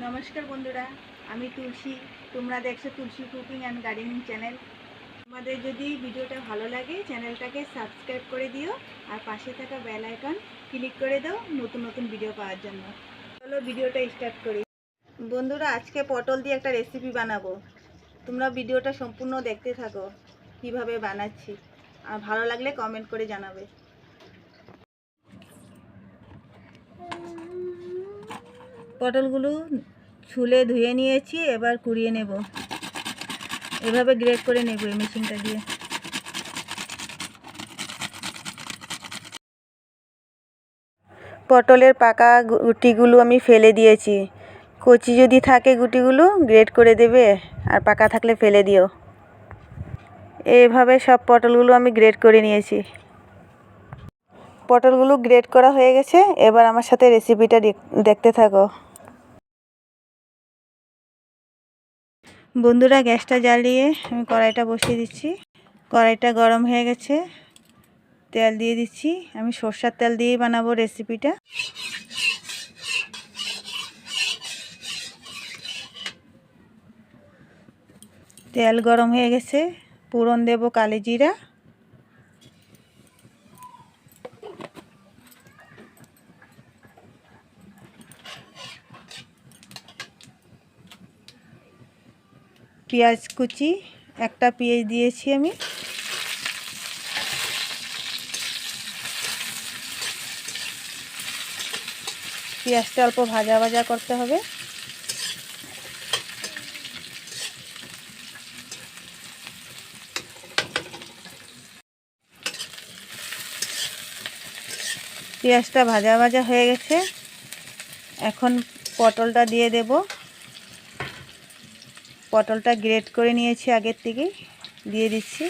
নমস্কার বন্ধুরা, আমি তুলসী। তোমরা দেখছো তুলসী কুকিং অ্যান্ড গার্ডেনিং চ্যানেল। তোমাদের যদি ভিডিওটা ভালো লাগে চ্যানেলটাকে সাবস্ক্রাইব করে দিও আর পাশে থাকা বেল আইকন ক্লিক করে দাও নতুন নতুন ভিডিও পাওয়ার জন্য। চলো ভিডিওটা স্টার্ট করি। বন্ধুরা, আজকে পটল দিয়ে একটা রেসিপি বানাবো। তোমরা ভিডিওটা সম্পূর্ণ দেখতে থাকো কিভাবে বানাচ্ছি, আর ভালো লাগলে কমেন্ট করে জানাবে। পটলগুলো ছুলে ধুয়ে নিয়েছি, এবার কুড়িয়ে নেব। এভাবে গ্রেট করে নেব এই মেশিনটা দিয়ে। পটলের পাকা গুটিগুলো আমি ফেলে দিয়েছি। কচি যদি থাকে গুটিগুলো গ্রেট করে দেবে, আর পাকা থাকলে ফেলে দিও। এইভাবে সব পটলগুলো আমি গ্রেট করে নিয়েছি। পটলগুলো গ্রেট করা হয়ে গেছে, এবার আমার সাথে রেসিপিটা দেখতে থাকো। বন্ধুরা, গ্যাসটা জ্বালিয়ে আমি কড়াইটা বসিয়ে দিচ্ছি। কড়াইটা গরম হয়ে গেছে, তেল দিয়ে দিচ্ছি। আমি সরষের তেল দিয়েই বানাবো রেসিপিটা। তেল গরম হয়ে গেছে, ফোড়ন দেব কালো জিরা, পেঁয়াজ কুচি, একটা পেঁয়াজ দিয়েছি আমি। পেঁয়াজটা অল্প ভাজা ভাজা করতে হবে। পেঁয়াজটা ভাজা ভাজা হয়ে গেছে, এখন পটলটা দিয়ে দেব। পটলটা গ্রেট করে নিয়েছি আগের থেকেই, দিয়ে দিচ্ছি।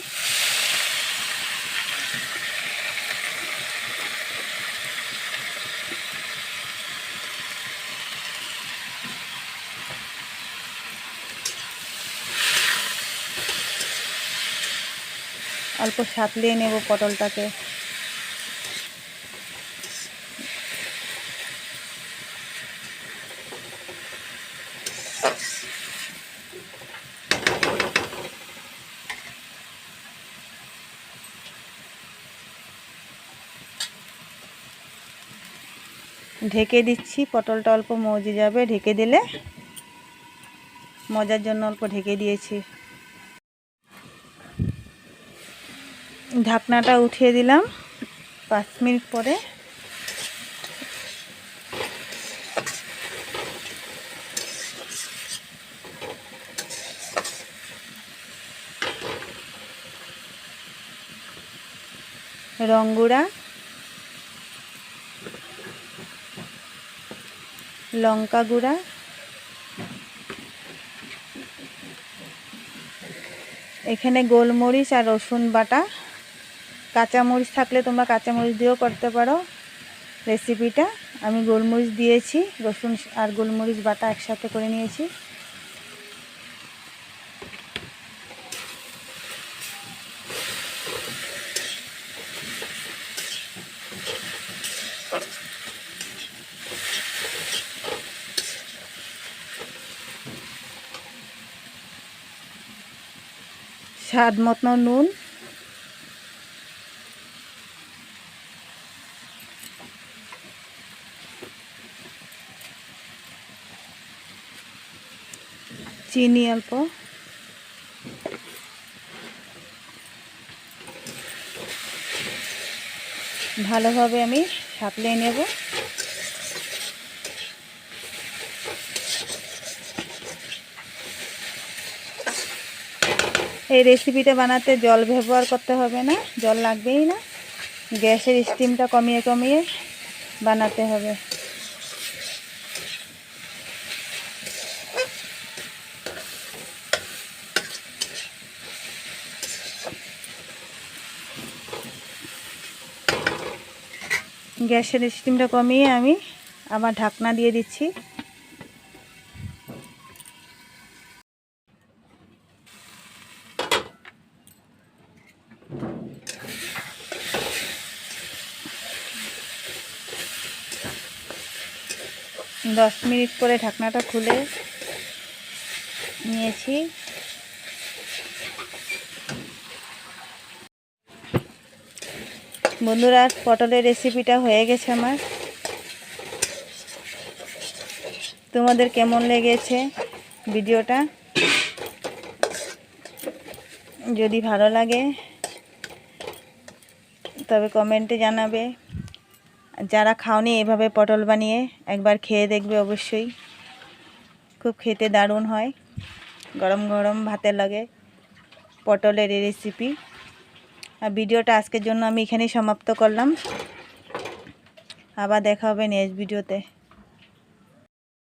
অল্প সাঁতলিয়ে নেব পটলটাকে। ঢেকে দিচ্ছি, পটলটা অল্প মজে যাবে। ঢেকে দিলে মজার জন্য অল্প ঢেকে দিয়েছি। ঢাকনাটা উঠিয়ে দিলাম 5 মিনিট পরে। রং গুঁড়া, লঙ্কা গুঁড়া, এখানে গোলমরিচ আর রসুন বাটা। কাঁচামরিচ থাকলে তোমরা কাঁচামরিচ দিয়েও করতে পারো রেসিপিটা। আমি গোলমরিচ দিয়েছি, রসুন আর গোলমরিচ বাটা একসাথে করে নিয়েছি। স্বাদ মতো নুন, চিনি অল্প, ভালোভাবে আমি সাঁতলিয়ে নেব। এই রেসিপিটা বানাতে জল ব্যবহার করতে হবে না, জল লাগবেই না। গ্যাসের স্টিমটা কমিয়ে কমিয়ে বানাতে হবে। গ্যাসের স্টিমটা কমিয়ে আমি আবার ঢাকনা দিয়ে দিচ্ছি। 10 মিনিট পরে ঢাকনাটা খুলে নিয়েছি। বন্ধুরা, পটলের রেসিপিটা হয়ে গেছে আমার। তোমাদের কেমন লেগেছে ভিডিওটা? যদি ভালো লাগে তবে কমেন্টে জানাবে। যারা খাওনি এভাবে পটল বানিয়ে একবার খেয়ে দেখবে অবশ্যই। খুব খেতে দারুণ হয়, গরম গরম ভাতের লাগে পটলের এই রেসিপি। আর ভিডিওটা আজকের জন্য আমি এখানেই সমাপ্ত করলাম। আবার দেখা হবে নেক্সট ভিডিওতে।